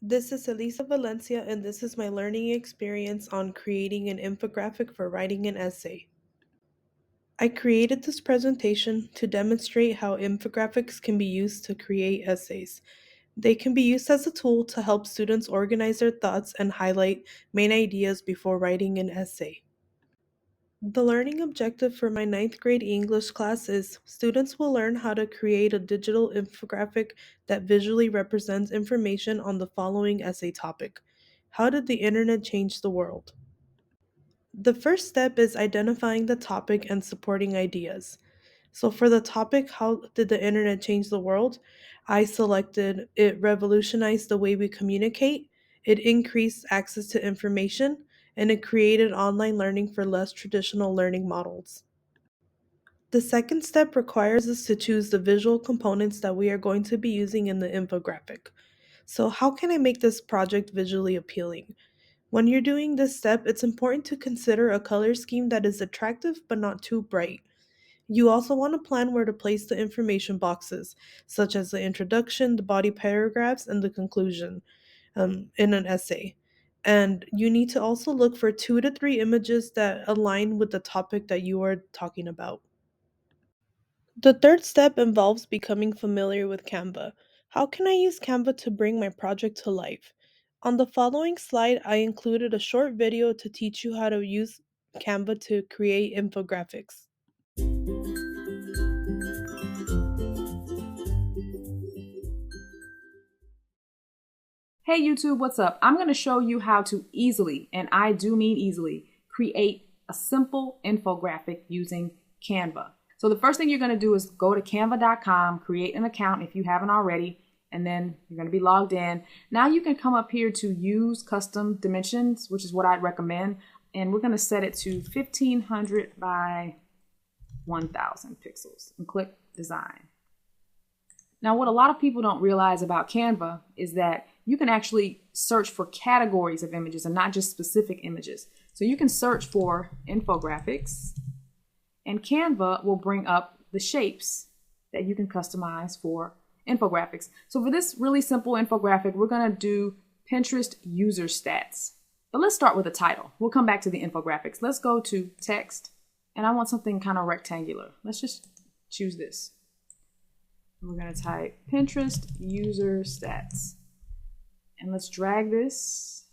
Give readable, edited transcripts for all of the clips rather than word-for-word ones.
This is Elisa Valencia, and this is my learning experience on creating an infographic for writing an essay. I created this presentation to demonstrate how infographics can be used to create essays. They can be used as a tool to help students organize their thoughts and highlight main ideas before writing an essay. The learning objective for my ninth grade English class is students will learn how to create a digital infographic that visually represents information on the following essay topic. How did the internet change the world? The first step is identifying the topic and supporting ideas. So for the topic, how did the internet change the world? I selected it revolutionized the way we communicate, it increased access to information, and it created online learning for less traditional learning models. The second step requires us to choose the visual components that we are going to be using in the infographic. So, how can I make this project visually appealing? When you're doing this step, it's important to consider a color scheme that is attractive but not too bright. You also want to plan where to place the information boxes, such as the introduction, the body paragraphs, and the conclusion in an essay. And you need to also look for 2 to 3 images that align with the topic that you are talking about. The third step involves becoming familiar with Canva. How can I use Canva to bring my project to life? On the following slide, I included a short video to teach you how to use Canva to create infographics. Hey YouTube, what's up? I'm going to show you how to easily, and I do mean easily, create a simple infographic using Canva. So the first thing you're going to do is go to canva.com, create an account if you haven't already, and then you're going to be logged in. Now you can come up here to use custom dimensions, which is what I'd recommend, and we're going to set it to 1500 by 1000 pixels and click design. Now, what a lot of people don't realize about Canva is that you can actually search for categories of images and not just specific images. So you can search for infographics, and Canva will bring up the shapes that you can customize for infographics. So for this really simple infographic, we're going to do Pinterest user stats. But let's start with a title. We'll come back to the infographics. Let's go to text, and I want something kind of rectangular. Let's just choose this. We're going to type Pinterest user stats. And let's drag this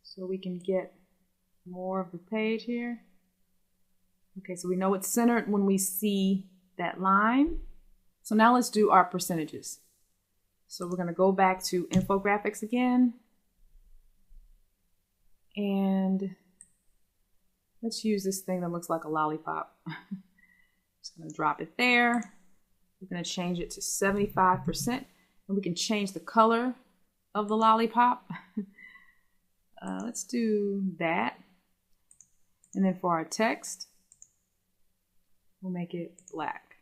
so we can get more of the page here. Okay, so we know it's centered when we see that line. So now let's do our percentages. So we're going to go back to infographics again. And let's use this thing that looks like a lollipop. Just going to drop it there. We're going to change it to 75%, and we can change the color of the lollipop. Let's do that. And then for our text, we'll make it black.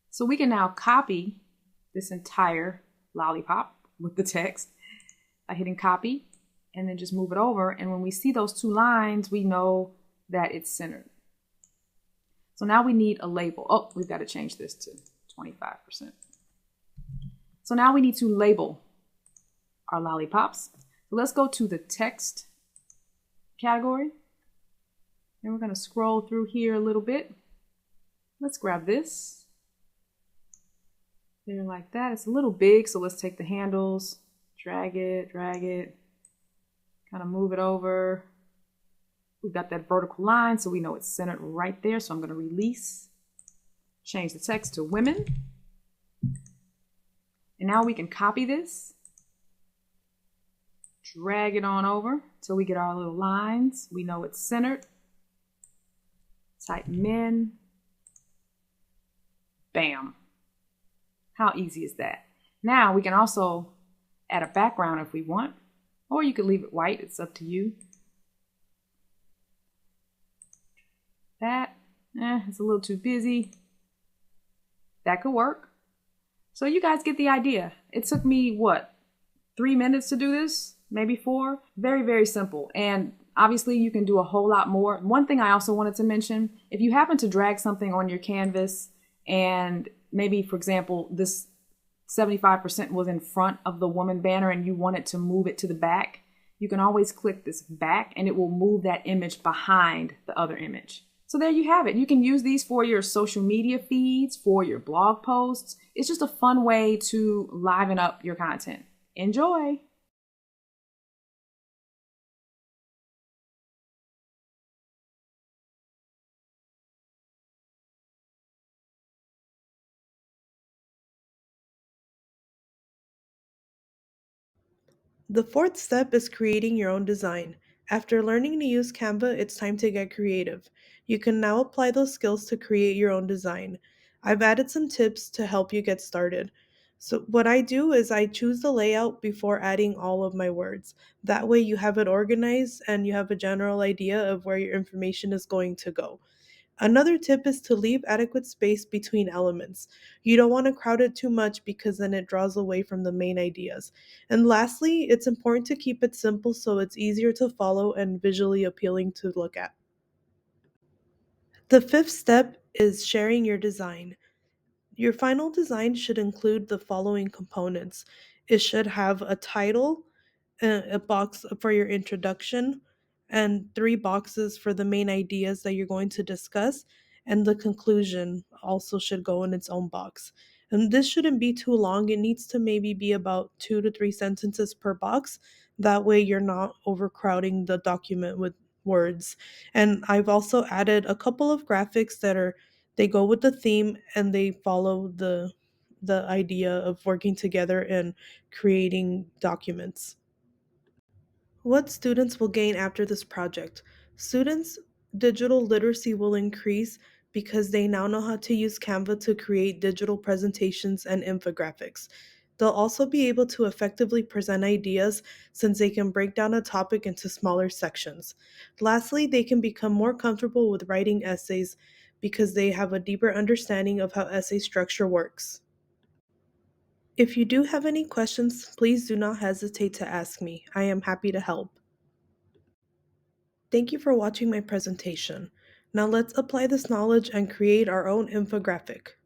So we can now copy this entire lollipop with the text by hitting copy and then just move it over. And when we see those two lines, we know that it's centered. So now we need a label. Oh, we've got to change this to 25%. So now we need to label our lollipops. So let's go to the text category. And we're going to scroll through here a little bit. Let's grab this. There like that. It's a little big, so let's take the handles, drag it, kind of move it over. We've got that vertical line, so we know it's centered right there. So I'm going to release, change the text to women. And now we can copy this, drag it on over till we get our little lines. We know it's centered. Type men. Bam. How easy is that? Now we can also add a background if we want, or you could leave it white. It's up to you. That, it's a little too busy. That could work. So you guys get the idea. It took me, what, 3 minutes to do this? Maybe 4? Very, very simple. And obviously you can do a whole lot more. One thing I also wanted to mention, if you happen to drag something on your canvas and maybe, for example, this 75% was in front of the woman banner and you wanted to move it to the back, you can always click this back and it will move that image behind the other image. So there you have it. You can use these for your social media feeds, for your blog posts. It's just a fun way to liven up your content. Enjoy! The fourth step is creating your own design. After learning to use Canva, it's time to get creative. You can now apply those skills to create your own design. I've added some tips to help you get started. So, what I do is I choose the layout before adding all of my words. That way, you have it organized and you have a general idea of where your information is going to go. Another tip is to leave adequate space between elements. You don't want to crowd it too much because then it draws away from the main ideas. And lastly, it's important to keep it simple so it's easier to follow and visually appealing to look at. The fifth step is sharing your design. Your final design should include the following components. It should have a title, a box for your introduction, and three boxes for the main ideas that you're going to discuss, and the conclusion also should go in its own box. And this shouldn't be too long. It needs to maybe be about 2 to 3 sentences per box. That way, you're not overcrowding the document with words. And I've also added a couple of graphics that are they go with the theme and they follow the idea of working together and creating documents. What students will gain after this project? Students' digital literacy will increase because they now know how to use Canva to create digital presentations and infographics. They'll also be able to effectively present ideas since they can break down a topic into smaller sections. Lastly, they can become more comfortable with writing essays because they have a deeper understanding of how essay structure works. If you do have any questions, please do not hesitate to ask me. I am happy to help. Thank you for watching my presentation. Now let's apply this knowledge and create our own infographic.